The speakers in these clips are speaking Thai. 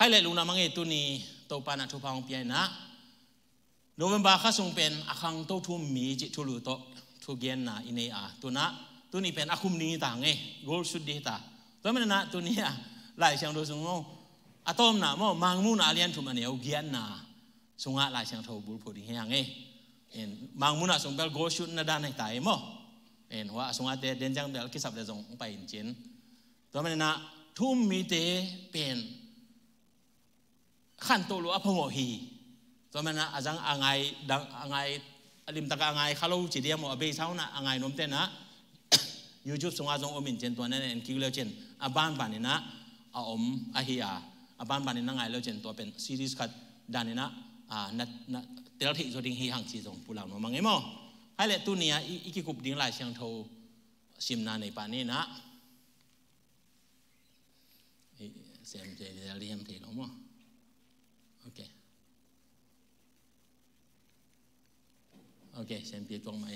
ให้เลยลุงน้ำมังเอตุนีโตปานะทุพองเปียนะโนเวมบาข้าทรงเป็นอาคังโตทุ่มมีจิทุลุโตทุเกียนนะอินเนียตัวนะตัวนี้เป็นอาคุมนี้ต่างไงโกลสุดดีตาตัวมันนะตัวนี้หลายเชียงโดยสงฆ์อะตอมนะมั่งมังมูนาเลียนทุมันเนี่ยเกียนนะสงฆ์หลายเชียงทูบุลพูดอย่างไงมังมูนาสงฆ์เบลโกลสุดนาดานในตายมั่งว่าสงฆ์เตเดนจังเบลกิสับเดจงไปอินจินตัวมันนะทุ่มมีเตเป็นขั้นโตลุอพงโอฮีตัวมันนะอาจังอ่างไงดังอ่างไงริมตะกอ่างไงข้าลูจีเดียมอเบย์เช้านะอ่างไงนมเต้นนะยูทูบส่งอาจงอมินเจนตัวนั้นเองคิวเลเจนอาบ้านบ้านนี่นะอาอมอาฮิอาอาบ้านบ้านนี่นะไงเลเจนตัวเป็นซีรีส์คัดด้านนี้นะนัดเตลที่จดิ้งฮีหังจีจงพูดเหล่านั้นมั้งไงมั้งให้เลตัวนี้อีกกุบดิ้งหลายเชียงโทซิมนาในป่านนี้นะเสียมเจเรียมทีหรอมั้งโอเคเซนปีตรงไหม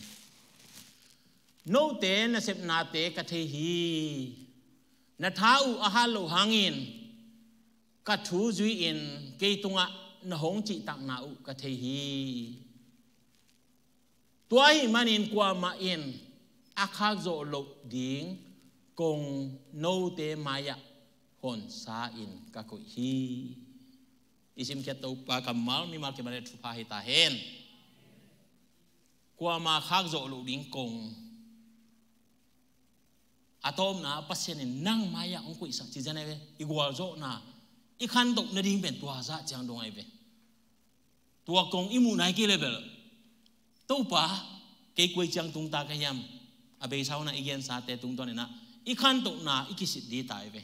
โนเตนเสพนาเตกะเทฮีนาท้าอุอาหารโลหังอินกัดทูจุยอินเกยตุงะนหงจิตักนาอุกะเทฮีตัวหิมันอินกว่ามาอินอาคาโจโลดิงกงโนเตมายะฮอนซาอินกะกุฮีอิสิมเคตุปะกัมมัลมีมาเกมันทุพาหิตาเฮนกว่ามาคาโจโลดิงกงอะตอมนะปัสเซนนั่งมายาองคุยสักทีจะไหนเวอีกว่าโจนะอีขันตกนดิ่งเป็นตัวซะจังดงไอเวตัวกงอิมูนายกี่เลเวลตัวป่าเกยกุยจังตุงตากยามอาเบย์เช้านะอีเกียนซาเตตุงตัวนี่นะอีขันตกนะอีกิสิทธิ์ดีตายเว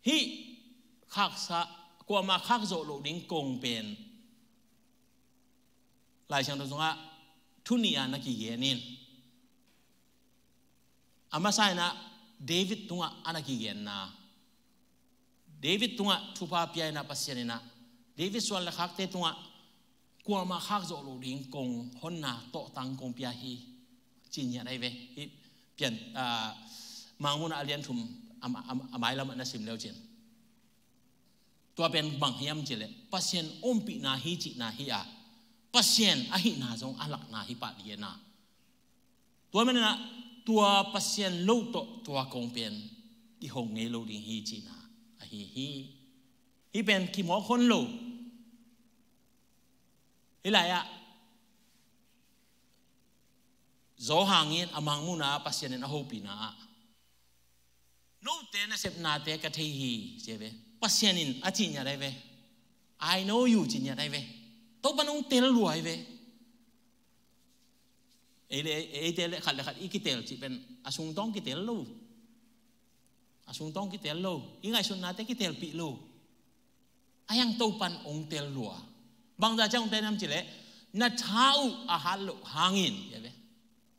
ฮีขักซะกว่ามาขักโจโลดิ่งกงเป็นหลายเชิงตัวสงะทุนีอานักเกียนินอามาไซนะเดวิดตุงะอานักเกียนนะเดวิดตุงะทุพาพิยนะปัสยานินะเดวิดส่วนละขักเตตุงะกว่ามาขักโจโลดิ่งกงฮอนนาโตตังกงพิยาฮีจีนยาได้เวเปลี่ยนมังมุนอาเลียนทุมอาไมละมันน่าสิมเลวจีนตัวเป็นบังเฮียมจีเลยปัสยานอมปีนาฮีจีนาฮีอาปัสเซียนอาหินาจงอาลักนาฮิปัดเยนาตัวมันนะตัวปัสเซียนโลโตตัวคงเป็นที่หงเงโลดิฮีจีนาอาฮิฮีเป็นขี้หมอคนโลฮิไลอะโจหางเงินอามังมุนาปัสเซียนอาหูปีนาโนเตนะเสพนาเตกะเทฮีเจเวปัสเซียนินอาจิญญาได้เว I know you จิญญาได้เวตัวปนองเตลรวยเวเอเตลขัดอีกิเตลจีเป็นอาสุงต้องกิเตลลูอาสุงต้องกิเตลลูยังไงสุนนาเตกิเตลปีลูอายังตัวปันองเตลรัวบางตาจังเตนำจีเลนัทท้าอาหารลูหางินเยเว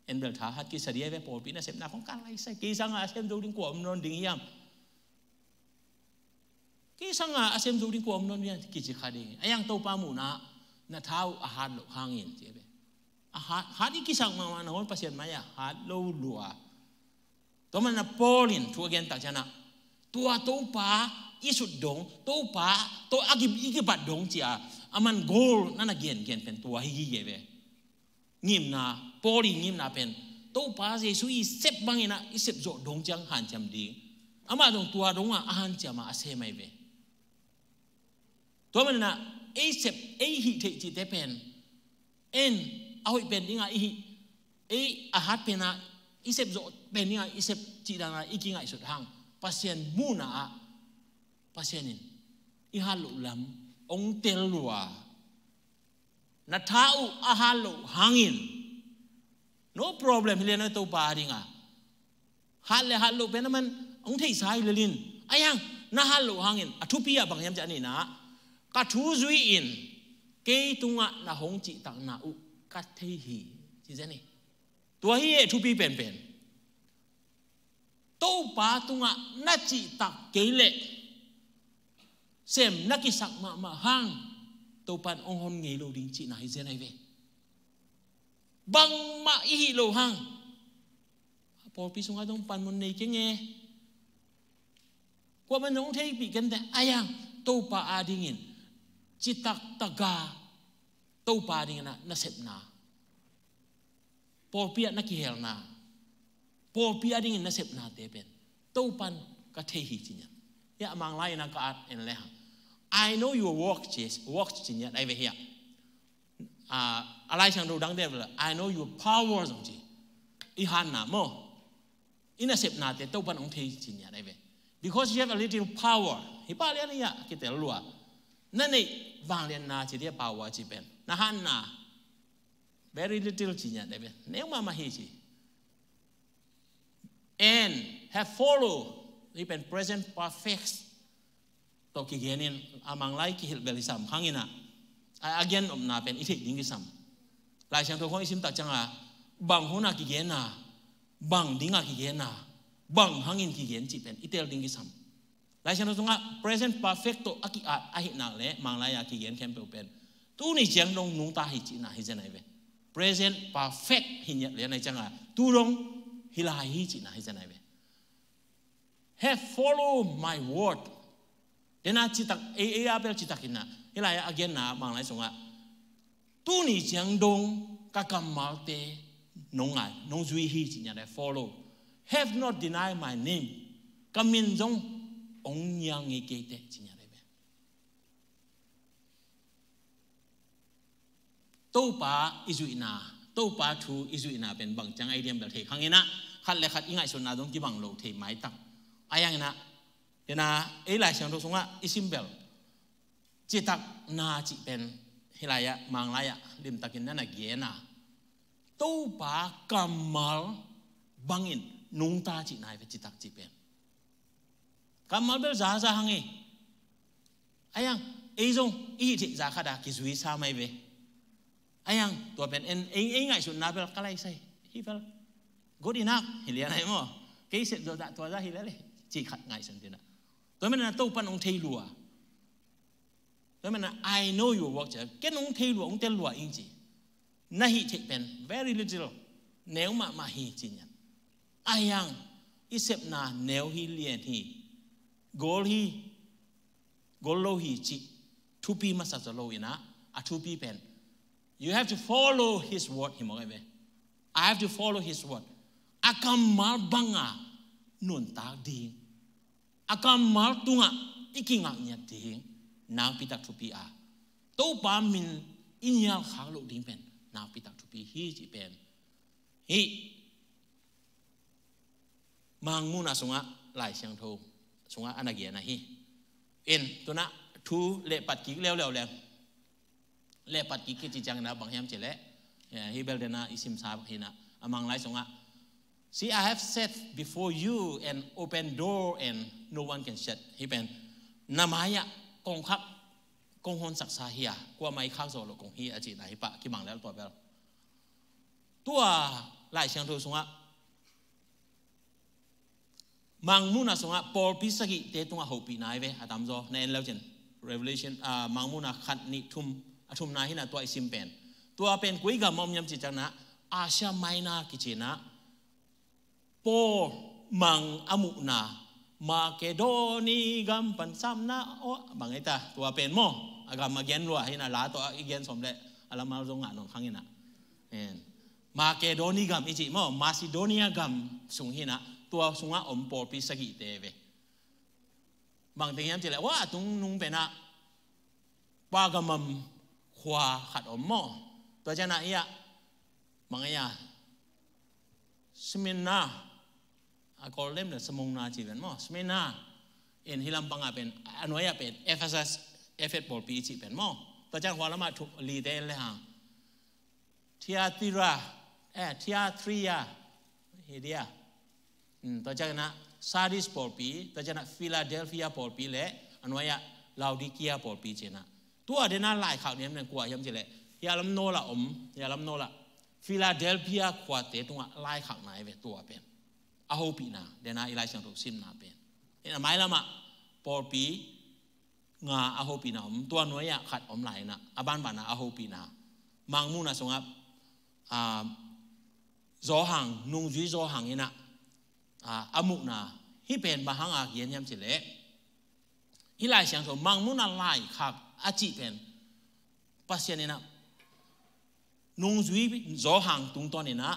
เอ็นเบลท้าฮัดกิสเดียเวปอปีน่ะเสพนาของการไล่ใส่กีสังอาเซมดูดิ้งกวมนนดิ้งยามกีสังอาเซมดูดิ้งกวมนนเนี่ยกิจิขาดิ้งอายังตัวปามูนะนาท้าอาหารโลหางินเจ็บอาหารที่กิสังมาหนอนปัสเซียนมายาหาโลลัวตัวมันน่ะโพลินทัวเกนตักชนะตัวป่าอิสุดดงตัวป่าตัวอากิบัดดงจีอาอามันโกลนั่นน่ะเกนเป็นตัวฮิกิเกเวงิมนาโพลินงิมนาเป็นตัวป่าเจสุอีเซบบังเงินะอีเซบโจดงจังหันจำดีอามาตรงตัวดงอ่ะอาหันจำมาอาเซไม่เวตัวมันน่ะไอเสพไอหิเทจิเตเป็นเอ็นเอาอีเป็นยังไงไออาหารเป็นอะไอเสพโจเป็นยังไงไอเสพจีดังอะอีกิงไงสุดทางปัสเซียนมูน่ะปัสเซียนินอีฮัลโลลำองเตลลัวนัทท้าอุอาฮัลโลหังิน no problem เรียนในตัวปาดิงะฮัลโลเป็นมันองที่สายเลลินอายังน่าฮัลโลหังินอทุพิยาบางยามจะนี่นะกัดทูจุยอินเกยตุงะนาหงจิตักนาอุกัดเทฮีจีเจนี่ตัวฮีเอทุปีเป็นตัวปาตุงะนาจิตักเกยเล่เซมนักกิสักมาหังตัวปันองหอนเงยโลดิงจีนาฮิเจนไอเวบังมาอีฮิโลหังพอพิสุงาต้องปันมันในเกงเง กว่ามันน้องเทปีกันแต่อายังตู้ปลาอาดิ่งินจิตักตะกาตู้ปลาดิ่งนะเสพนาปอเปียนักเฮลนาปอเปียดิ่งนะเสพนาเตเป็นตู้ปันก็เทหิจิเนี่ยยะมังไลนักอาดเอ็นเลยฮะ I know your work จิเนี่ยไอ้เวียอะไรฉันรู้ดังเดียวเลย I know your power จริงๆอีหันนาโมอินะเสพนาเตตู้ปันองเทหิจิเนี่ยไอ้เวียbecause you have a little power ฮิปาเลียนี่ยคิดแต่ลัวนั่นนี่บางเรียนนาจีเดีย power จีเป็นนะฮันนา very little จีเนี่ยได้เป็นเนี้ยมาเฮจี and have follow นี่เป็น present perfect ตัวกิเกนินอามังไลกิฮิลเบลิซัมข้างอินะagain อมนาเป็นอิทิดิ้งกิซัมหลายเช่นตัวของอิสิมตักจังอ่ะบางหัวนากิเกนาบางดิ้งอากิเกนาบางหางอินกิเกนจีเป็นอิเตลดิ้งกิซัมหลายเช่นตัวงะ present perfect ตัวอากิอาอาหินาเล่มังไลอากิเกนแคมเปลเป็นตู้นี่เจียงลงนุ่งตาหิจินาหิเจนไหนเว้ present perfect หินเนี่ยในจังอ่ะตู้ลงฮิลาหิจินาหิเจนไหนเว้ have follow my word เดน่าจิตักเออาเปลจิตักินนะฮิลาอาเกนนะมังไลสงะตู้นี่เจียงดงกะกัมมาเตนงไงนงจุยหิจิเนี่ยได้ follow have not denied my name กำมินจงองยังเอเกเตจิเนี่ยได้เว้ตู้ปาอิจุอินาตู้ปาทูอิจุอินาเป็นบางจังไอเดียแบบเทขังอินะขัดเลยขัดยังไงส่วนนาดงที่บางโลเทไม้ตักอายังนะเดี๋ยวนะหลายเสียงตัวสงะอิซิมเบลจิตักนาจิเป็นฮิลายะมังลายะลิมตักินนั่นน่ะเกียนะตู้ปากำมัลบังอินนุ่งตาจินายเวจิตักจิเป็นกำมัลเบลจ้าหังเออายังจงอีจิจ้าขัดากิจุยสามัยเวอายังตัวเป็นไงส่วนนาเบลก็ไล่ใส่ฮิเบลกูดีนักฮิเลียนไอ้หม้อเกี่ยเสร็จตัวจ้าฮิเลียเลยจีขัดไงสันตินะตัวมันน่ะตู้ปันองเทลัวตัวมันน่ะ I know your work จ้ะแกนองเทลัวองเทลัวอิงจีน่าฮิเทเป็น very little เนื้อมาฮิจีเนี่ยอายังอิเสพนาเนื้อฮิเลียนฮิgoal โลฮิจีทูปีมาสัจโลอินะอะทูปีเป็นYou have to follow His word หิมอกไอ้เว้ I have to follow His word อากามาลบังอ่ะนุนตาดีอากามาลตุงอ่ะอีกิงอ่ะเนี่ยดีนางพิทักษ์ทุปีอาตู้ปามินอินยาขางลูกดิ้งเป็นนางพิทักษ์ทุปีฮีจีเป็นฮีมังมุนาสงะหลายเชียงโทสงะอนาเกียนะฮีตัวน่ะทูเละปัดกิ๊กเร็วๆเลปัดกิจจังนะบางแห่งเจเล่ฮิเบลเดนาอิสิมซาบฮินะอามังไลสงะ See I have set before you an open door and no one can shut ฮิเป็นนามายะกงครับกงฮอนศักษาเฮียกว่าไม่ข้าวโซโลกงฮีอาจินะฮิปะกิบังแล้วตัวเบลตัวหลายเชียงโทสงะมังมุนาสงะปอลพิสกิเตตุงะโฮปีนายเวอาตามโซในแล้วเจน Revelation มังมุนาขัดนิทุมอทุมนาหินะตัวอิสิมเป็นตัวเป็นกุยกามอมยำจิจังนะอาเซียไมนากิจินะโปมังอมุนามาเกโดนีกัมปันซัมนะโอบางไอ้ตาตัวเป็นโมอากามาเกนรัวหินะลาตัวอีเกนสมเด็จอาลามาลงงานนนขังหินะมาเกโดนีกัมอิจิโมมาซิโดเนียกัมสุงหินะตัวสุงะอมโปปิสกิเตเวบางทียำจิเลยว่าตุงนุงเป็นอะปากมัมขวาขัดอมหม้อตัวเจ้าหน้าที่มังไงสมินาก็เล่มเดือดสมงนาจีเป็นหม้อสมินาฮิลัมปังเป็นอันนี้เป็นเอฟเอสบอลปีจีเป็นหม้อตัวเจ้าหัวละมาถูกลีเดนเลยฮะทีอาทรียเฮียตัวเจ้าหน้าซาดิสบอลปีตัวเจ้าหน้าฟิลาเดลฟิยาบอลปีเละอันนี้ลาวดิเกียบอลปีเจนะตัวเดน่าหลายข่าวนี้มันกลัวยำจิเลยยาลำโนละยาลำโนละฟิลาเดลเฟียขวาเตะตรงหลายข่าวไหนเวตัวเป็นอาโฮปีนาเดน่าอีไลชังถูกซิมนาเป็นหมายละมาปอปีงาอาโฮปีนาตัวหน่วยขัดไหลนะบ้านนาอาโฮปีนามังมุนาสงบโจหังนุ่งจุยโจหังนี่นะอามุนาที่เป็นบางหังอาเกียนยำจิเลย ฮิลายเสียงโถมังมุนาไลขักอาจิเป็นปัสยานี่นะนุ่งจุยจ่อหางตุงตอนนี่นะ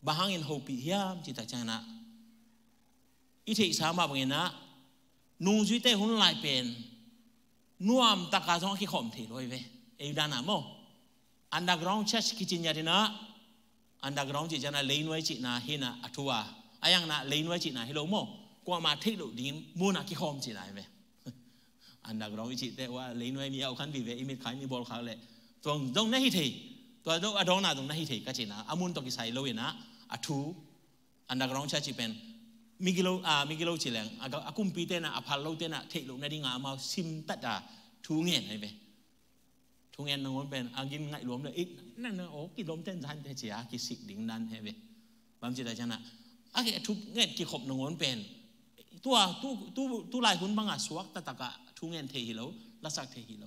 บางอินโฮปีเฮียมจิตใจนะอีเทสามาบังเงินนะนุ่งจุยเตหุ่นลายเป็นนัวมตะกาจงขี้ขมเทลอยเวเอดานาโมอันดักร้องเชสกิจินยาดินะอันดักร้องจิจนะเลนไว้จินะเฮนะอัทัวอายังนะเลนไว้จินะเฮโลโมกว่ามาเทลุดินมูนักขี้ขมจินะเวอันดักร้องจิแต่ว่าเลนไว้มีเอาขันบีเวอิมิดขายมีบอลเขาเลยตรงนั้นฮิเทตัวตรงอดองนาตรงนั้นฮิเทก็จินะอามุนตกิไซโลเวนะอัทูอันดักร้องเชสจิเป็นมิกิโลจิแรงอากุมปีเตนะอภัลโลเตนะเทลุนาดิงามาซิมตัดดาทูเงินไอ้เว้ทูเงินนงเป็นอากินไงรวมเลยอีกนั่นนะโอ้กินรวมเต้นทันเจียกิสิกดิ่งดันไอ้เว้บางทีแต่ฉันนะอากิทุกเงินกิขบนงเป็นตัวลายคุณบางอ่ะสวกตะตะกะทูเงินเทหิโลลักษณะเทหิโล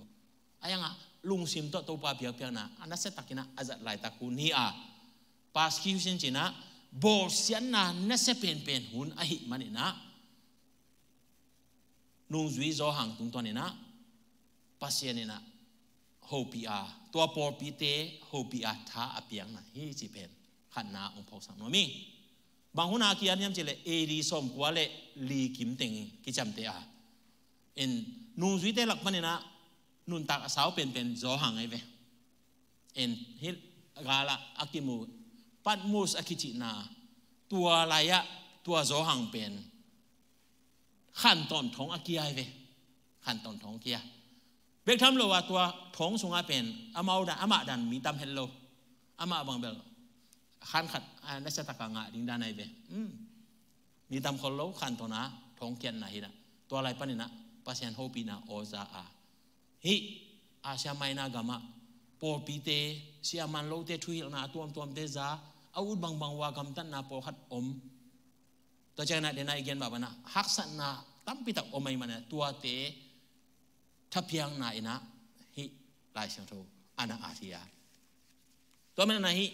อายังอ่ะลุงซิมตัวปาเปียกนะอันนั้นเสตักกินะอาจจะลายตะกูนี่อ่ะพาสคิวเซนจินะบอสยันนะนั่นเสเป็นหุ่นไอหิมันนี่นะนุ่งจุยจ่อหางตุงตัวนี่นะปัสยานี่นะโฮปีอาตัวปอปีเตโฮปีอาท้าอเปียงนะฮีจิเป็นขันนาองค์พระสังโนมีบางคนอาเกียนยามเจเลเอรีสมกว่าเลลีกิมเต็งกิจำเตอาเอ็นนุ่งจุยเตหลักมันนี่นะนุ่นตักสาวเป็นจ่อหางไอเวเอ็นฮิกาละอากิมูปัดมูสอากิจินาตัวลายะตัวจ่อหางเป็นขั้นตอนของอาเกียไอเวขั้นตอนของเกียเบกทำโลว่าตัวท้องสงอาเป็นอามาดันมีตามเฮลโลอามาบางเบลขันขัดนักตะกังะดิ้งดานไอเวมีตามคนโลขันตัวนะท้องเกียนนะฮินะตัวอะไรปะนี่นะปัสยันโฮปีนะโอซาอาฮิอาเซียไม่นากามะปอปีเตเสียมันโลเตทุยนะตัวเตซาอาวุธบางว่ากำตันนาปอขัดอมตัวเจ้าหน้าเดนายเกียนแบบนั้นฮักสันนาตั้มปิตักอมไม่มันตัวเตถ้าเพียงไหนนะฮิลายเสียงโทอานาอาทิยาตัวมันนะฮิ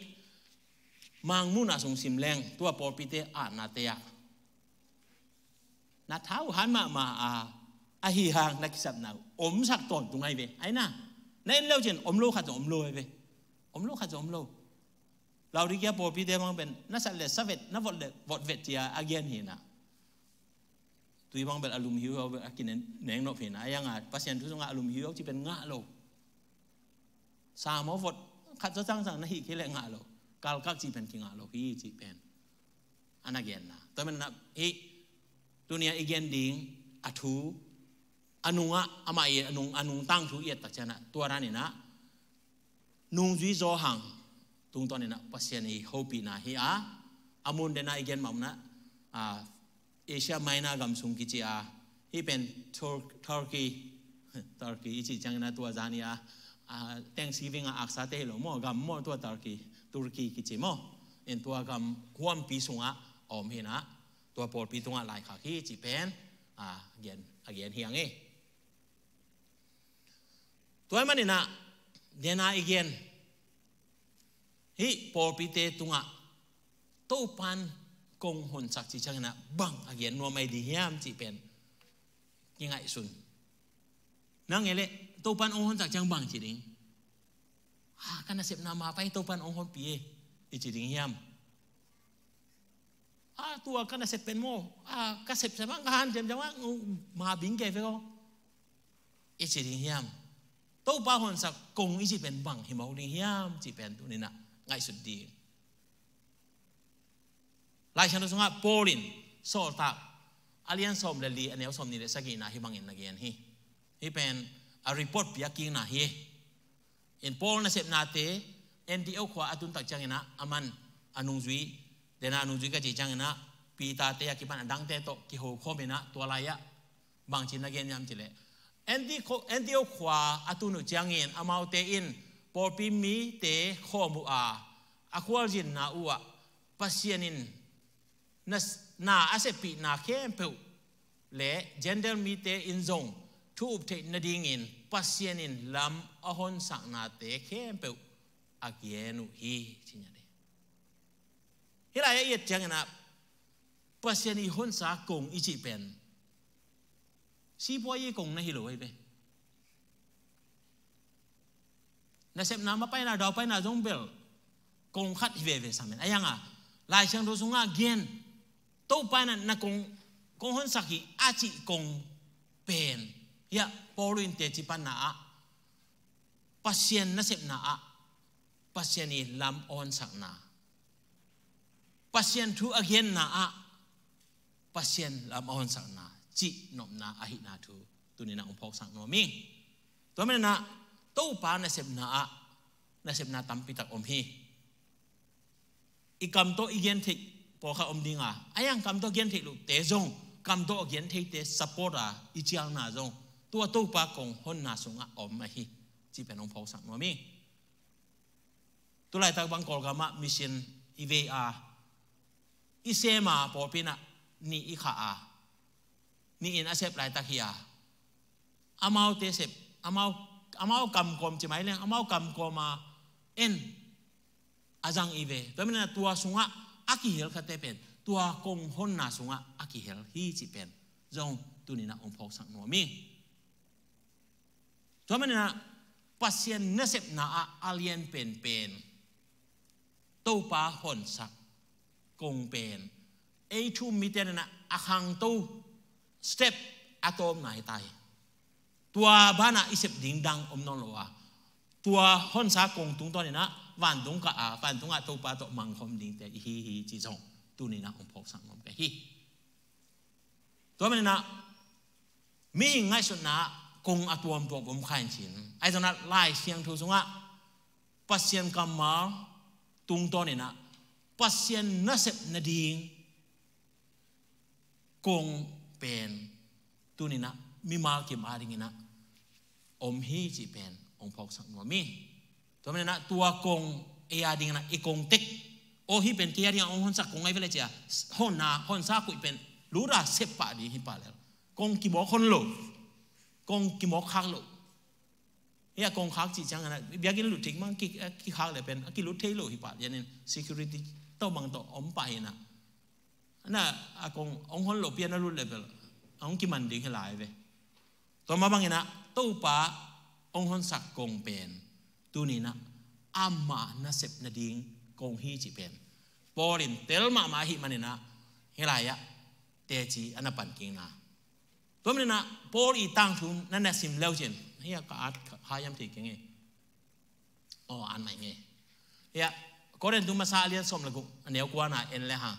มังมุนาสงสิมแรงตัวปอปิเตอานาเตียนาเท้าหันมาอาฮิหางนักสับนาอมสักตอนตรงไหนเว้ไอ้น่ะในเล่าเช่นอมโลขัดอมโลเว้อมโลขัดอมโลเราดิแกปอปิเตมังเป็นนักสัตว์เลสเวตนักวอดเวทเจียอาเกียนหินะตุยบางแบบอารมณ์หิวเอาแบบกินเนื้อนกเห็นนะยังไงปัสยันทุกอย่างอารมณ์หิวที่เป็นง่าโลสามอฟดขัดจะตั้งสั่งนั่นฮิคิเลง่าโลกาลกักจีเป็นกิง่าโลฮีจีเป็นอันนั้นเกียนนะแต่มันนะฮิตัวเนี้ยอีเกียนดิ่งอัทูอนุงะอามาเออนุงตั้งทุเอียดตักชนะตัวนั้นนี่นะนุงจุยจ่อหางตรงตอนนี้นะปัสยันฮีโฮปีนะฮีอามุนเดน่าอีเกียนมั่มนะเอเชียไม่น่ากำสุงกิจอาที่เป็นตุรกีอีจิจังนะตัวจานีแตงซีวิงอักษาเตลโมกำโมตัวตุรกีกิจโมเอ็นตัวกำความปีสุงออมเห็นนะตัวปอดปีตุงหลายขาขี้จิเป็นเกียนเฮียงตัวมันนี่นะเดน่าอีเกียนฮิปอดปีเตตุงตู้ปันกงหนสักจิจังนะบังอาเกียนนัวไม่ดีเฮียมจีเป็นยังไงสุนนั่งเงเลยตัวปันองหนสักจังบังจีดิงกันน่ะเสพนามาไปตัวปันองหนปีอีจีดิงเฮียมตัวกันน่ะเสพเป็นโมกันเสพสมังการเจมจังว่ามาบิงเกฟก็อีจีดิงเฮียมตัวปันหนสักกงอีจีเป็นบังเฮียมดิงเฮียมจีเป็นตัวนี้นะไงสุดดีลายฉันรู้สึกว่าโปลินโซตักอาเลียนสมเลลีอันนี้สมนี่เลยสักกี่นาทีบางอย่างนักเรียนฮีเป็นรีพอร์ตพิจารณาฮีอินโปลน่ะเสพนาเตเอ็นดีโอขวาอัตุนตักจังนะอามันอนุจุยเดนาอนุจุยก็จีจังนะปีตาเตยกิบันดังเตโตกิโฮโคเมนะตัวลายะบางชิ้นนักเรียนยามจิเลเอ็นดีโอขวาอัตุนุจังเงินอามาเตอินปอปิมีเตโคมูอาควาจินนาอัวปัสยานินนาอาเซปีนาเข้มเปิลเล่เจนเดอร์มีเตอินซงทูบเทนดิ่งอินปัสยานินลำอหอนสักนาเตเข้มเปิลอาเกียนุฮีชิญญาเดฮิลายเอียดจังนะปัสยานิหอนสักกงอิจิเป็น si po ye kong na hilo ay be na sep na mapay na daw pay na dong bel kong khat hive sa amin ayang lai siyang do sunga gen to pa na kong hon saki achi kong pen ya porin te chi pan na pasien na sep na pasien ni lam on sak na pasien tu again na pasien lam on sak na chi nom na ahi na tu ni na umpok sang no mi to men na to pa na sep na tampi tak om hi ikam to igen thik po kha om dinga ayang kam to gen thik lu te zong kam to gen thik te support i chiang na zong tua to pa kong hon na sunga om ma hi chi pen om phok sang no mi tu lai tak bang kol ga ma mission IVA isema po pina ni i kha ni in asep lai tak hiya amau te sep amau kam kom chi mai leng amau kam koma en azang ive to mena tua sunga aki hel khate pen tua kong hon na sunga aki hel hi chi pen zong tu ni na om phok sang no mi to mena pasien na sep na alien pen to pa hon sak kong pen e thu mi ten na akhang to step atom nai tai tua bana isep ding dang om non loa tua hon sa kong tung to ni na van tung ka van tung to pa to mang khom ding te hi chi jong tu ni na om phok sang nom ke hi to men na mi ngai sun na kong atuam to bom khain chin ai jona lai siang thu sunga pasien kamal tung to ni na pasien na sep na ding kong pen tu ni na mi mal kim aring ina om hi chi pen ong phok sang no mi to men na tua kong e ading na ikong tek o hi pen kia ding ong hon sak kong ai vele cha hon sa ku pen lu ra sep pa di hi pa le kong ki mo khon lo kong ki mo khak lo ya kong khak chi chang na bia ki lu tik mang ki khak le pen ki lu thei lo hi pa yanin security to mang to om pa hi na na akong ong hon lo pian na lu level ong ki man ding helai ve to ma bang ina to pa ong hon sak kong pen tu ni na amma na sep na ding kong hi chi pen porin tel ma hi manina helai ya te chi anapan king na to men na por i tang thum na na sim leu chen ya ka at ha yam thi keng e an mai nge ya ko ren tu ma sa alian som lagu aneu kwa na en le ha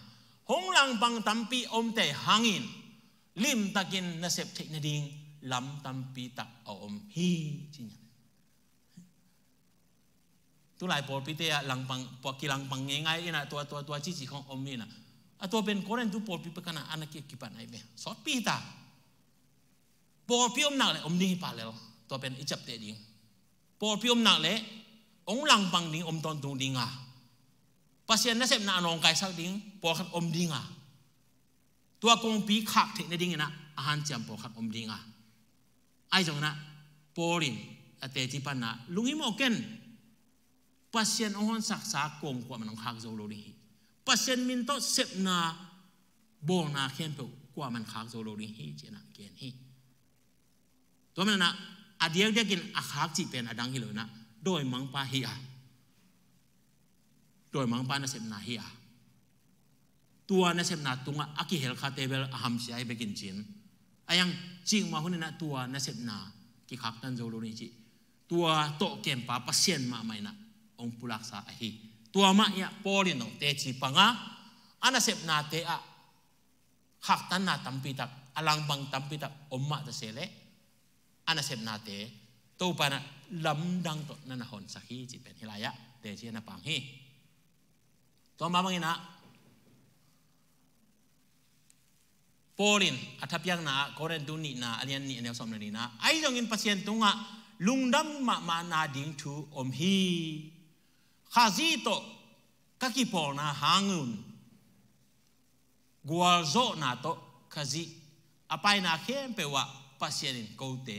hong lang bang tampi om te hangin lim takin na sep thik na ding lam tampi tak om hi chi nya tu lai por pi te lang pang po ki lang pang nge ngai ina tua chi chi khong om mi na a to ben ko ren tu por pi pa kana anaki ki pan ai be so pi ta por pi om na le om ni pa le to ben i chap te ding por pi om na le ong lang pang ding om ton tung ding pasien na sep na nong kai sak ding por khat om ding tua kong pi khak thik na ding ina ahan cham por khat om ding ai jong na porin ate chi pan na lungi mo ken pasien ong sak sa kong kwa manong khak zo lo ri pasien min to sep na bo na khen pe kwa man khak zo lo ri hi che na ken hi to men na adiak dekin a khak chi pen adang hi lo na doi mang pa hi doi mang pa na sep na hi tua na sep na tunga aki hel kha tebel aham si ai bekin chin ayang ching ma hun na tua na sep na ki khak tan zo lo ni chi tua to kem pa pasien ma mai na ong pulak sa hi tua ma ya porin no te chi panga ana sep na te khak tan na tampi tak alang bang tampi tak omma ta sele ana sep na te to pa na lam dang to na na hon sa hi chi pen hilaya te chi na pang hi to ma bang ina porin atapyang na koren tu ni na alian ni ne som na ni na ai jong in pasien tunga lungdam ma na ding thu om hi khazi to kaki por na hangun gwal zo na to khazi apai na khem pe wa pasien in ko te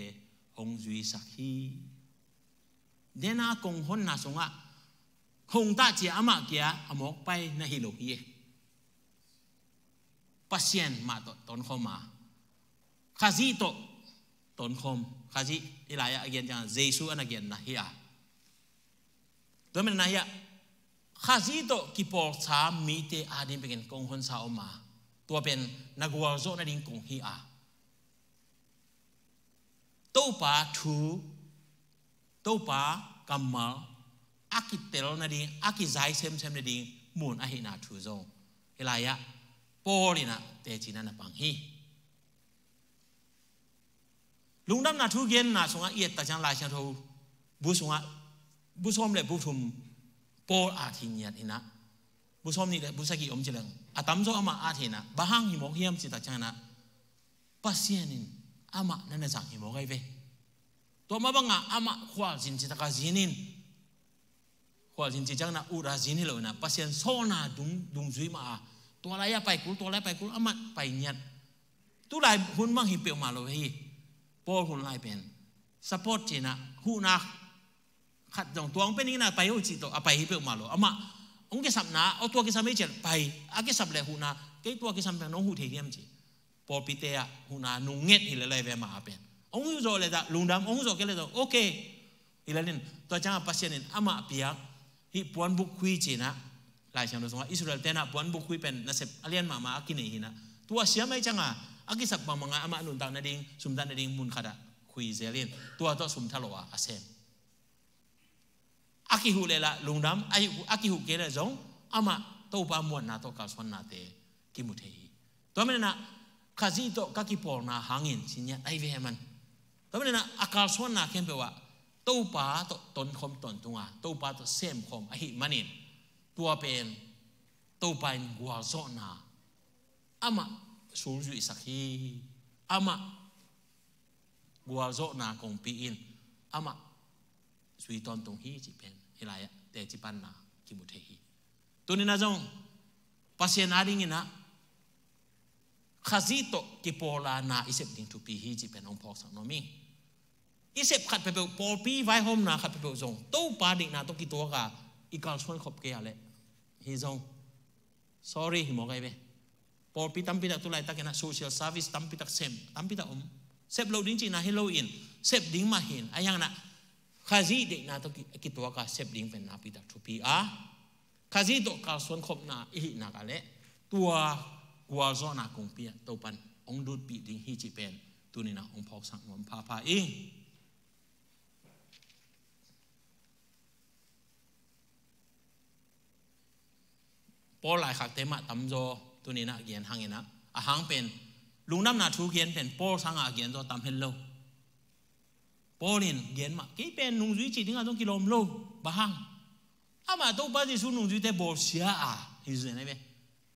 hong zui sakhi dena kong hon na sunga hong ta chi ama kia amok pai na hi lo hi pasien ma to ton khoma khazi to ตนคมข้าจิอิลายะเกียนจังเยซูอันเกียนนะเฮียตัวมันนะเฮียข้าจิโตกิปอลสามมีเตอาดินเป็นกงคนสาวมาตัวเป็นนักวอลโซนัดินกงเฮียตัวป่าทูตัวป่ากำมะอากิเตลนัดินอากิใจเซมนัดินมูนอาหินาทูซงอิลายะปอลินะเตจินันปังฮีลุงดำนาทุเกียนนาสงฆ์เอียดตาจังลายเชนทูบุษงะบุษอมเลยบุทุมปออาทิเนียอินะบุษอมนี่เลยบุษกิอมเจริญอาตมโซอามาอาทินะบ้าหังหิมอกเฮียมจิตตาจังนะปัสเซียนินอามานั่นน่ะจังหิมอกไอเวตัวมาบังอ่ะอามาขวาจินจิตตาจินินขวาจินจิตจังนะอุราจินิเลยนะปัสเซียนโซนาดุงจุยมาตัวอะไรไปกุลตัวอะไรไปกุลอามาไปเนียตัวไรหุ่นมังหิเปียวมาเลยปอหุ่นลายเป็นสปอร์ตจีน่ะหูนักขัดจงตัวองเป็นนี่นะไปเอาจีตัวไปหิเปียวมาเลยอามาองค์กิสับนะเอาตัวกิสับไม่เจ็บไปอากิสับเลยหูนักไอ้ตัวกิสับเป็นน้องหูเทียมจีปอปีเตะหูนักนุ่งเงียดหิเลเลยเวมาเป็นองค์โจเลยจ้ะลุงดำองค์โจกันเลยจ้ะโอเคหิเลนินตัวจังปัสเซียนินอามาเปียกฮิปวนบุกคุยจีน่ะหลายเช่นเราสมมติอิสราเอลเตน่ะปวนบุกคุยเป็นนักเสพอเลียนมากินหินะตัวเสียไม่จังอ่ะอากิสับบางอามานุนตังนาดิงสุมตังนาดิงมุนขดาคุยเซเลียนตัวต่อสุมทะเลวะอาเซมอากิหูเลละลุงดำอากิหูเกล้จงอามาตัวปามวนนาตัวกาสวนนาเตกิมุเทฮีตัวมันน่ะข้าจิโตกากิปอลนาหางินสิเนี่ยไอเวมันตัวมันน่ะอากาสวนนาเข้มเปว่าตัวปาตัวตนคมตนตัวตัวปาตัวเซมคมไอหิมันินตัวเป็นตัวเป็นกัวโซนาอามาสูญสุสักฮีอามากัวโซนาคงปีอินอามาสุยตอนตรงฮีจิเป็นเฮลายะแต่จิปันนากิมุเทฮีตัวนี้นะจงปัสเซนาดิ่งนะข้าจิโตกิปอลานาอิเซปดิ่งทุปีฮีจิเป็นองค์พอกสังโนมิอิเซปขัดไปเป็นปอปีไว้หอมนาขัดไปเป็นจงตู้ปาดิ่งนาตัวกิตัวกาอีกาลส่วนขบเกียร์เลยฮีจง sorry หิมอกไอเวปอปีตั้มปีตักตุลายตักนะ social service ตั้มปีตักเซมตั้มปีตักเซฟเราดิ้งจีน่าเฮโลอินเซฟดิ้งมาเห็นไอ้ยังนะข้าจีเด็กน่าตัวกิตัวกาเซฟดิ้งเป็นนาปีตักทุปีข้าจีตัวกาส่วนขบนาอีหินากาเละตัวกัวโซนาคงเปียตัวปันองดูดปีดิ้งฮีจีเป็นตัวนี้นะองพอกสังนมพาเองปอหลายขักเต็มตั้มโจตัวนี้นะเกียนหางเงินนะหางเป็นลุงน้ำนาทูเกียนเป็นปอสังเกียนตัวตั้มเฮลโลปอลินเกียนมากี่เป็นนุ่งจุยจีดิ้งต้องกิโลมโลบ้าหังมาตัวป้าที่สุนุ่งจุยแต่บอลเสียฮิซุนไอเบ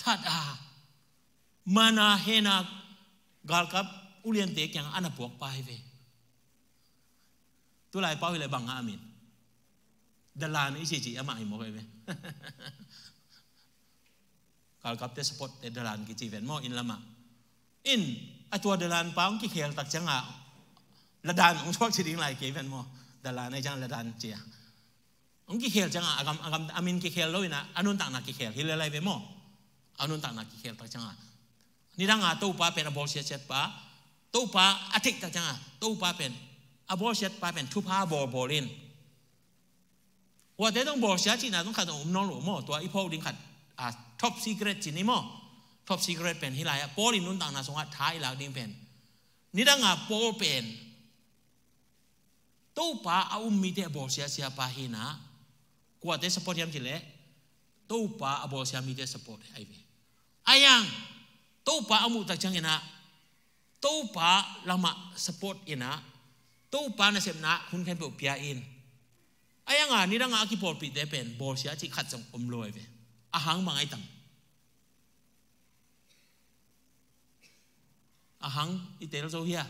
ทัดมานาเฮนักกาลกับอุเลียนเตกยังอันนับพวกไปเวตัวไหนเป้าอะไรบังอามินดลานอิเชจิอามาอิโมไปเวกาลกับเตสปอตเตดลานกิจิเวนมออินละมาอินไอตัวดลานป้าองกิเคลตักจังละดานองชอบชิดิงไลเกเวนมอดลานในจังละดานเจียองกิเคลจังอากามอามินกิเคลเลยนะอนุนต่างนักกิเคลฮิเลไลเวมออนุนต่างนักกิเคลตักจังนี่ดังตู้ป้าเป็นอบอลเชียดป้าตู้ป้าอาทิตย์ตักจังตู้ป้าเป็นอบอลเชียดป้าเป็นทุพาบอลลินว่าแต่ต้องบอลเชียจีน่าต้องขัดตรงน้องหลวงมอตัวอีพอดิ้งขัดท็อปซีเกรตจีนี่มอท็อปซีเกรตเป็นฮิไลอะปอลินนุ่นต่างนาสงฆ์ท้ายหลักดิ้งเป็นนี่ดังปอเป็นตู้ป้าเอามีแต่บอลเชียป้าหินะกว่าแต่สปอร์ตยามจีเล่ตู้ป้าเอาบอลเชียมีแต่สปอร์ตไอเวอายังตู้ป้าอามุตักจังเนะตู้ป้าลำมาสปอร์ตเนะตู้ป้าในเสพนะคุณแค่เปิดเปียอินไอ้ยังนี่ดังอากิปอลปีเดเป็นบอลเสียที่ขัดจังลอยไปอาหารบางไอ้ตังอาหารอีเตลโซเฮีย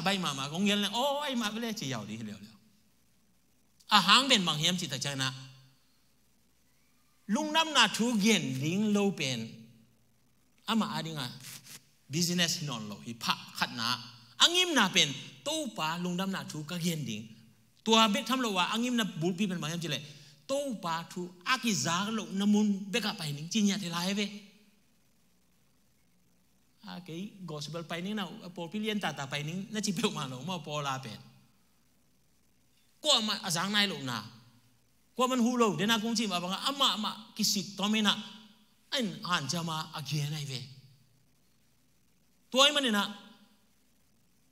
ใบมากงเงินเลยโอ้ไอ้มาไปเลยจีเหยาดีเร็วอาหารเป็นบางเฮียมจิตตักจังนะลุงน้ำนาทูเกียนลิงโลเป็นอามาอะไรง่ะ business นอนโลหิพะขัดนาอังยิมนาเป็นตู้ป้าลุงดำนาทูก็เกียนดิ่งตัวเบ็ดทำโลว่าอังยิมนาบุลปีเป็นบางอย่างจีเลยตู้ป้าทูอากิซากโลน้ำมุนเบกไปนิ่งจีเนี่ยที่ไรเว้ cái gospelไปนี่นะพอพี่เลี้ยนตาไปนี่น่าจะเปิดมาหรอกว่าพอลาเป็นก็มาอาจารย์นายหลงนะก็มันหูโลเดี๋ยวนักคงจีมาบังอามากิสิตอมินะอันหันจะมาอาเกียนไอเวตัวไอ้มันเนี่ยนะ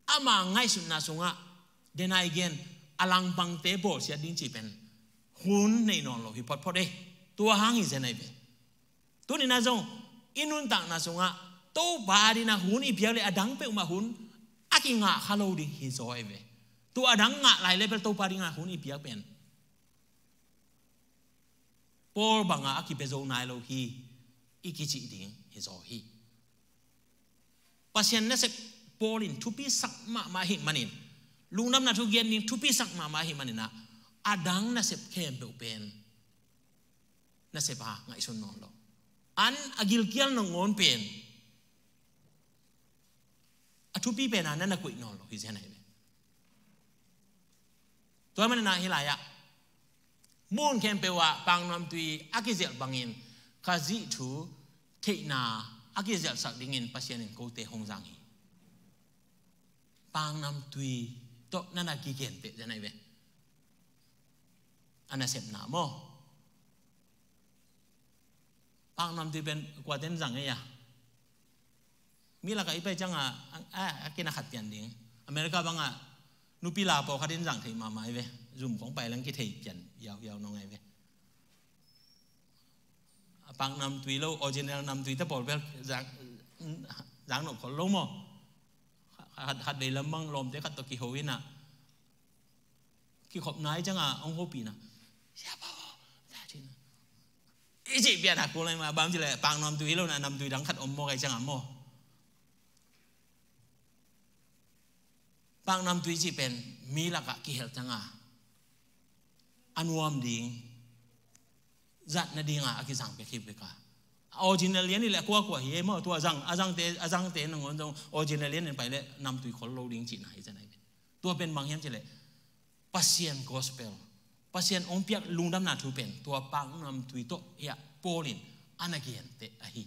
อามาง่ายสุดนะสงะเดี๋ยวนายเกียนอลังบังเตโบเสียดิ้งจีเป็นหุ่นในนอนโลหิพอดเดตัวหางอีเซนไอเวตัวนี้นะจงอินุนต่างนะสงะตัวบาดีนะหุ่นอีเพียวเลยอดังเปอมาหุ่นอากิงะฮัลโหลดิฮิโซไอเวตัวอดังงะไหลเลยเป็นตัวบาดีงะหุ่นอีเพียวเป็นปอลบังอาคิเปโซนายโลฮีอีกิจิดิ้งฮิโซฮีปัจจัยนั้นเสปอลินทุปีสักมาหิมันินลุงน้ำนาทุเกียนนี่ทุปีสักมาหิมันินะอดังนั้นเสเข้มเปอเป็นนั้นเสปะไงส่วนนอนโลอันอากิลเกียนนงอนเป็นทุปีเป็นอันนั้นนักวินอนโลฮิเซนไอเวตัวมันน่าเฮลายะมูนเข้มเปว่าปังน้ำตุยอากิเซลบังอินข้าจิทูเทนาอากิเซลสักดิ่งอินปัจจัยนึงกูเตะหงจังฮีปังน้ำตุยโตนั่นนักกิเกนเตะเซนไอเวอันนั้นเสพนาโมปังน้ำตุยเป็นกว่าเต้นจังไงยะมีหลักอีไปจังกินอาหารเตียนดิ้งอเมริกาบางนูปีลาพอเขาเดินจังที่มาไม้เว้จุ่มของไปแล้วกินเทียนยาวๆน้องไงเว้ปังนำตุยแล้วออริจินัลนำตุยถ้าบอกว่าจังหนกคนล้มอ่ะขัดเดลมังลมเด็กขัดตะกี้หัววินะกี่ขบไหนจังองค์โฮปีนะเสียบ่อีจีเปียนักกูเลยมาบางทีเลยปังนำตุยแล้วนะนำตุยดังขัดอมโมไงจังโมปังนำตุยจีเป็นมีหลักกิเหลจังอันวมดิ่งจัดนาดิ่งอากิสังเปคิบเบกาออริจินัลเลียนนี่แหละกว่าเฮียมั่วตัวอาจังเตนงอนตรงออริจินัลเลียนไปเลยนำตุยคนโลดิ่งจีนหายจะไหนตัวเป็นบางอย่างจะเลยปัสเซียนกอสเปลปัสเซียนองเปียกลุงดำนาทูเป็นตัวปังนำตุยโตเฮียโปลินอันนักเกียนเตอฮี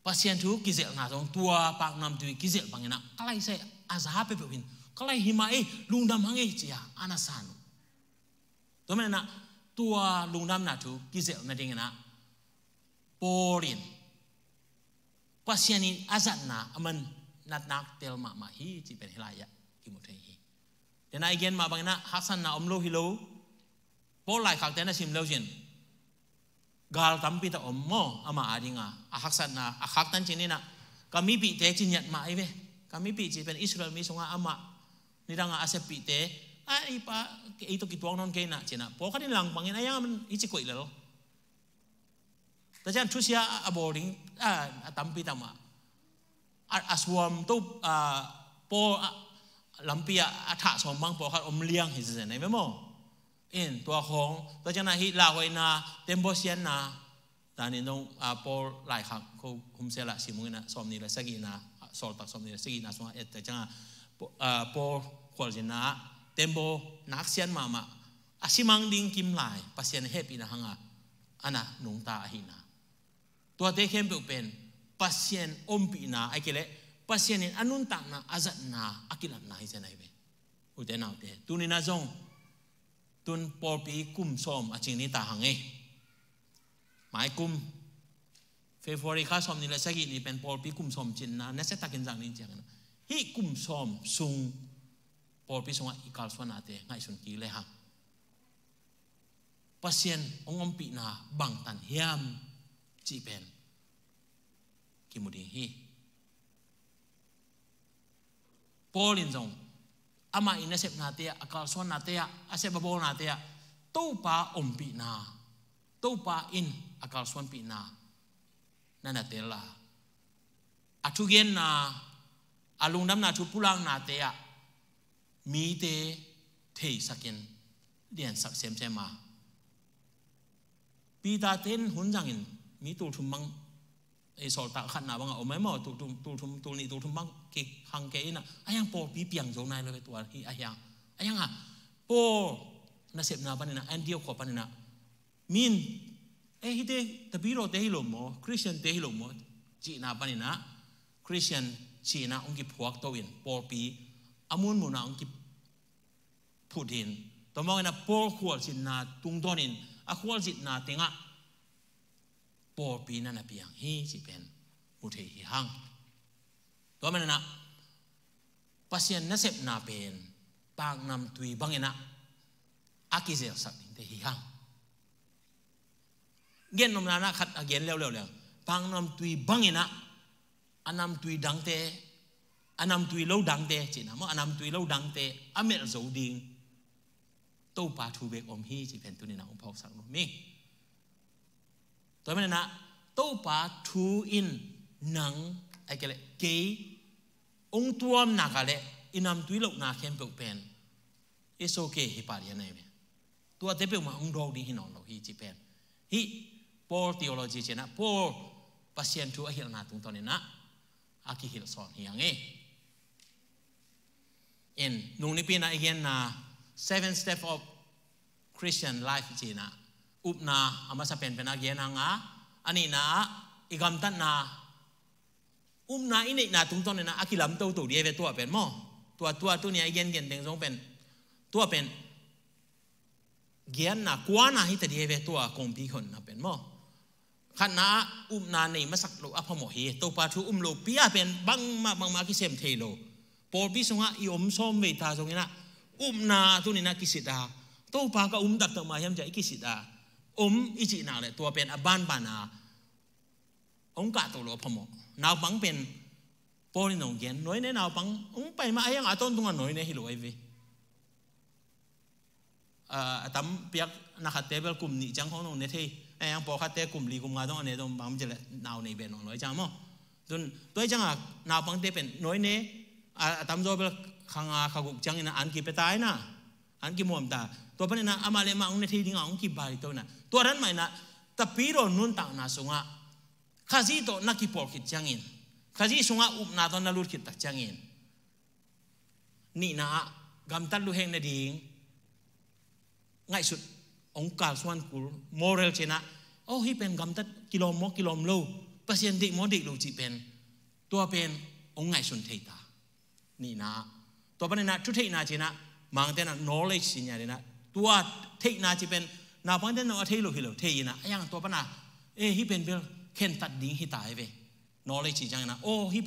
pasien tu kizel na tong tua pak nam tu kizel bangena kalai se azha pe pin kalai himai lungdam hangai chia anasan to mena tua lungdam na tu kizel na dingena porin pasien ni azat na aman nak tel ma hi chi pen hilaya ki mo thei hi dena igen ma bangena hasan na omlo hilo pol lai khak tena sim lo jin gal tampi ta ommo ama adinga ahaksan na ahak tan chini na kami pi te chinyat ma ibe kami pi chi pen Israel mi songa ama nidanga asep pi te ai pa ito kitwang non kay na china po kadin lang pangin ayang man ichi ko ilalo ta jan thusia aboarding tampi tama aswam to po lampia atha sombang po khat om liang hi zen ai mo in ตัวของตัวเจ้าหน้าที่ลาวนาเต็มโบเซียนนาตอนนี้น้องพอหลายครั้งเขาคุมเสละสิมุงนะสมนี่ละสักกี่นาสอดตักสมนี่ละสักกี่นาส่วนแต่จังพอขวดเจนะเต็มโบนักเซียนมาอาชิมังดิ้งกิมหลายปัสเซียนเฮปีนะฮังอันน่ะหนุ่งตาหินาตัวเด็กเข้มเป็นปัสเซียนอมปีนาไอ้เกล็ดปัสเซียนอันนุ่นตักนาอาจัดนาอากิลันนาให้เจนายเป็นอุตเตนาอุตเตตุนินาจงตุนปอปีกุมส้มอาจริงนี่ตาหังเอหมายกุมเฟบรุยข้าส้มนี่แหละสักกี่นี่เป็นปอปีกุมส้มจินนะนั่นเสตักินจังนี่จังนะฮีกุมส้มซุงปอปีสงอีกาลสวนาเตง่ายสุนกีเลยฮะปัสเซียนองอมปีนาบังตันเฮียมจีเป็นกิมุดีฮีปอลินจงอามาอินเสพนาเตียอากาศส่วนนาเตียอาเสบโบนาเตียตู้ปาอมปีนาตู้ปาอินอากาศส่วนปีนานั่นนาเตล่าอาทุเกนนาอาลุงดำนาทุพุลังนาเตียมีเตเทสักินเดียนสักเซมเซมาปีตาเต้นหุ่นจังอินมีตูทุมบังไอ้สอดตาขันนาบังเอาไม่หมดตูนี่ตูทุมบังกิฮังเกอินะไอ้ยังโปปีเปียงโจนายเลยตัวที่ไอ้ยังโปน่าเสพนาปันนะอันเดียวขอปันนะมิน hite tabiro te hilomo Christian te hilomo chi na panina Christian chi na ongki phuak to in por pi amun muna ongki phutin tomong na por khwal sin na tungdonin a khwal sit na tenga por pi na piang hi chi pen mu thei hi hang to man na pasien na sep na pen pang nam tui bangena akizel sak te hi hang gen nom na khat again leo pang nam tui bangena anam tui dangte anam tui lo dangte chi na mo anam tui lo dangte amel zo ding to pa thu be om hi chi pen tu ni na om phok sak no mi to man na to pa thu in nang ai ke le ke ong tuam na ka le inam tui lo na khem pe pen is okay hi pa ya nai me tua te pe ma ong dog ding hi no lo hi chi pen hi Paul theology chena Paul pasien tu ahil na tung ton na aki hil son hiang in nung ni pina again na 7 steps of Christian life chena upna amasa pen pen again nga ani na igam tan na na ini na tung ton na aki lam to to die ve tua pen mo tua tu ni again gen deng song pen tua pen gian na kwa na hi ta die ve tua kong pi khon na pen mo khana na nei masak lo apamo hi to pa thu lo pia pen bang ma ki sem thelo por bi songa I som ve ta song na na tu ni na kisita to pa ka dak ta ma yam ja kisita I chi na le to pen aban ba na ong ka to lo apamo naw bang pen por ni nong gen noi ne naw bang ong pai ma ayang aton tunga noi ne hi lo ai ve tam piak na khat table kum ni chang hong ne thei yang po khat te kum li kum nga dong ne dong bam je le naw nei ben noi chang mo tun toi chang a naw bang te pen noi ne tam zo bel khanga khaguk chang ina an ki pe tai na an ki mom ta to pan na amale ma ong ne thei ding ong ki bai to na to ran mai na ta pi ro nun ta na sunga khazi to na ki por khit chang in khazi sunga na to na lut khit tak chang in ni na gam tan lu heng na ding ngay sụt ông cả xuân của moral trên á, hi pen gam tất kilom lâu, pasien dik mo dik lu chỉ pen, tua pen ông ngay sụt thầy ta, ni na, tua pen na chút thầy na trên á, mang tên là knowledge xin nhà na, tua thầy na chỉ pen, na mang tên là thầy lu thầy na, ayang tua pen na, hi pen bel khen tắt ding hi tai về, knowledge chỉ chẳng na, hi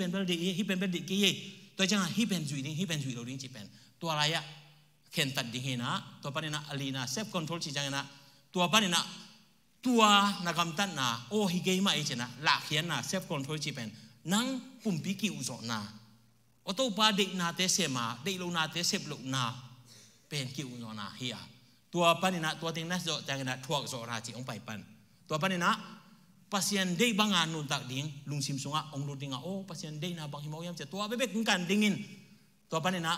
pen bel dik kia, tua chẳng hi pen duy lu ding chỉ pen, tua lại á khen tắt ding na tua pa na alina self control chi jang na tua pa na gam tan na hi ge ma chena la khian na self control chi pen nang pum pi ki u zo na to pa de na te se ma de lo na te sep lo na pen ki u zo na hi a tua pa na tua ting na zo jang na thuak zo ra chi ong pai pan tua pa na pasien de banga nun tak ding lung sim sunga ong lu ding pasien de na bang hi mo yam che tua be kan dingin tua pa na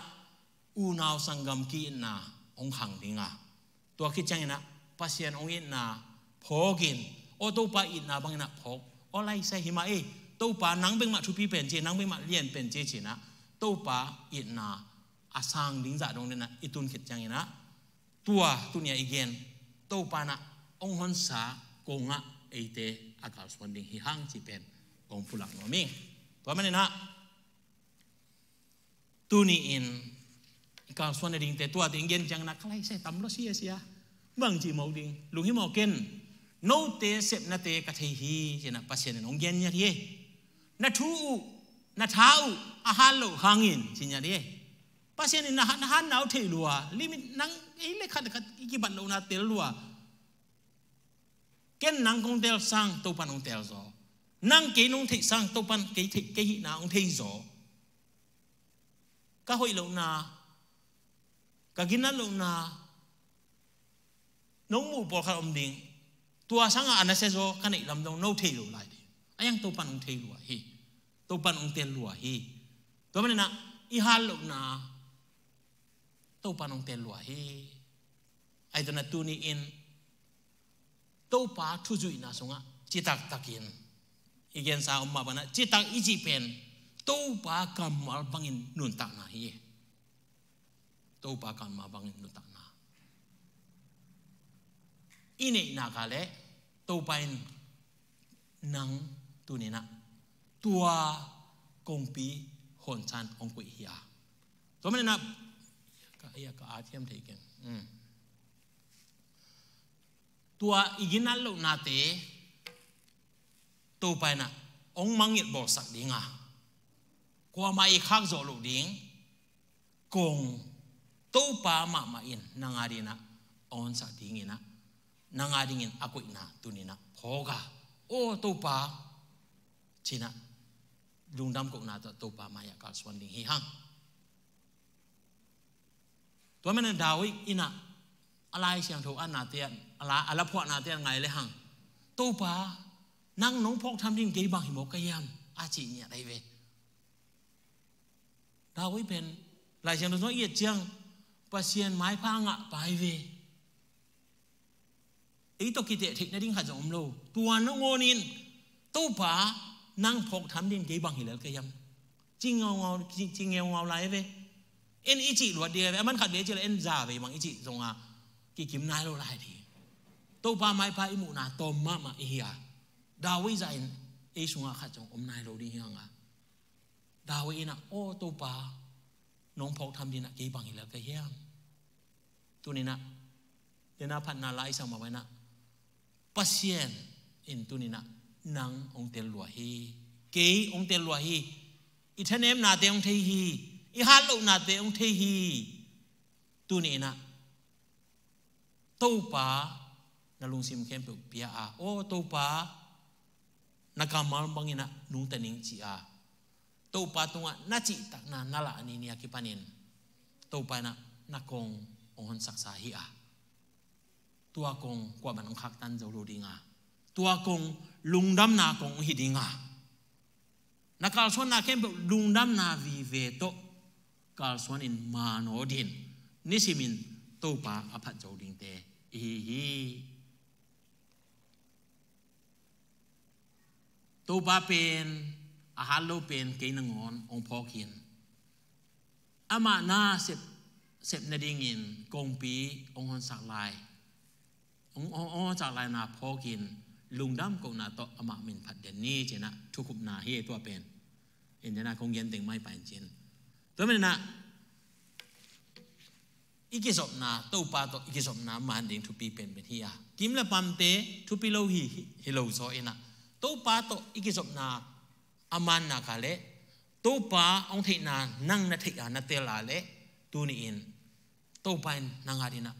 unaw sanggam ki na ong hang dinga to ki chang na pasien ong in na phogin to pa in na bang na phog lai sai hima to pa nang beng ma thu pi pen che nang beng ma lien pen che china to pa in na asang ding za dong na itun khit chang na tua tunia again to pa na ong hon sa konga eite akal swanding hi hang chi pen ong pulak no mi to man na tuni in cao xuân đình te tua tiếng gen chẳng na khai sẽ tắm lo sia bằng chỉ màu đình lùng hi màu ken nô te sep na te ka thei hi je na pasien nong gen nya thi na thu na thau a halo hangin chi nya de pasien na han nau thei lua limit nang le khat ki ban lo na tel lua ken nang kong tel sang to pan ong tel zo nang ke nong thei sang to pan ke hi na ong thei zo ka hoi lo na kagina lo na nong mu por kha om ding tua sanga anase zo kanai lam dong no thei lo lai ayang to pan ong thei lo hi to pan ong tel lo hi to man na I hal lo na to pan ong tel lo hi ai to na tu ni in to pa thu zui na songa chitak takin igen sa umma bana chitak iji pen to pa kamal bangin nun tak na hi to pa kan ma bangin nu tak na ini na kale tàu bay nắng tu này nè tua công pi hồn chan ông quỷ hiya tôi mới nè cái ai thêm thấy cái tua iginal lo nate tàu bay nè ông mang nhiệt bò sặc đi ngà qua mai khác rồi lục điếng cùng tàu pa mà in nang ari na on sặc đi nghe na nang ari ngin aku na tu ni na hoga ô tàu pa China lung đam cũng na tàu pa maya cả xuân đình hi hangตัวมันดาวิอินะอะไรเสียงถูกอันนาเตียนอะไรพวกนาเตียนไงเลยหังตู้ปานั่งน้องพกทำดิ้งกี่บางหิมกยามอาจีเนี่ยได้เวดาวิเป็นหลายเสียงถูกน้อยเอียดเจียงปัสเซียนไม้พังอ่ะไปเวอีตกิเตะทิในดิ้งขัดจอมโลตัวน้องโงนินตู้ปานั่งพกทำดิ้งกี่บางหิเลกยามจริงเงาจริงเงาไรเวเอ็นอิจิหลวดเดียวมันขัดเดียวจะเอ็นจ่าไปบางอิจิตรงอ่ะกี่กิมนายเราไล่ทีตัวปลาไม้พายมุนาตอมมาเฮียดาวิจัยเอชงอ่ะขัดจงอมนายเราดีเฮียงอ่ะดาวินะโอ้ตัวปลาน้องพกทำดีนะกี่บางอีแล้วก็เฮียงตัวนี้นะเดี๋ยวนะพันนาไล่สมาไว้นะปัสเซียนอินตัวนี้นะนังองเตลลัวฮีกี่องเตลลัวฮีอิทเนมนาเตองเทฮีอีฮัลโลนาเตองเทฮีตัวนี้นะตู้ปานาลุงซิมเข้มเปียอาโอ้ตู้ปานักมาลบังอินะนุงตะนิงจีอาตู้ปาตรงอ่ะน่าจิตักนานาละอันนี้เนี่ยคิดปานินตู้ปานะนักกงองค์ศักดิ์สาฮีอาตัวกงกว่ามันองคักตันจะรู้ดีงาตัวกงลุงดำนากงหิดีงานักการส่วนนาเข้มลุงดำนาวีเวโตการส่วนอินมาโนดินนิสิมินตู้ปาอภัทโจดิงเตฮีตู้ปาเป็นอาหารโลเป็นเกยนงอนองพอกินอามานาเสพนาดิงินกงปีองหอนสักลายองจากลายนาพอกินลุงดำกงนาโตอามามินผัดเดนนี่เจนะทุกุบนาเฮตัวเป็นเอ็นเจนะคงเย็นเต็งไม่ไปเจนตัวเป็นนะอีกิศพนาตู้ปาโตอีกิศพนามันดิ่งทุปีเป็นไปที่อากิมละปั๊มเตทุปีโลหิฮิโลโซเอนะตู้ปาโตอีกิศพนาอามันนาคาเลตู้ปาองเทนานั่งนาทิอานาเตลาเลตูนี่อินตู้ปานนางาดินะ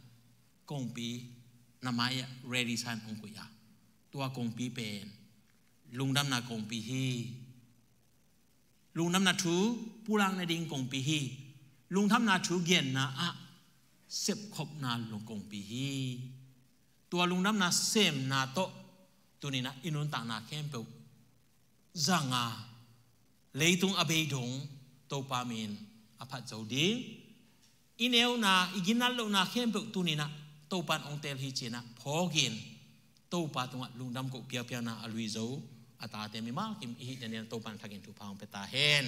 กงปีนามายเรดิซันองกุยาตัวกงปีเป็นลุงดำนากงปีฮีลุงดำนาทูปูรังในดิ่งกงปีฮีลุงทำนาทูเกียนนะอะเสพขบนาลงกงปีฮีตัวลุงน้ำนาเซมนาโตตัวนี้นะอินุนต่างนาเข้มเปจังอาเลยตุงอเบยดงโตปามินอภัทโจดีอินเอวนาอิกินัลลนาเข้มเปตัวนี้นะโตปานองเตลฮิเจนะพอกินโตปาตรงลุงดำกเปียนาอลุยโซอาตาเตมิมาคิมอิฮิเดเนโตปานทักินทุพางเปตาเฮน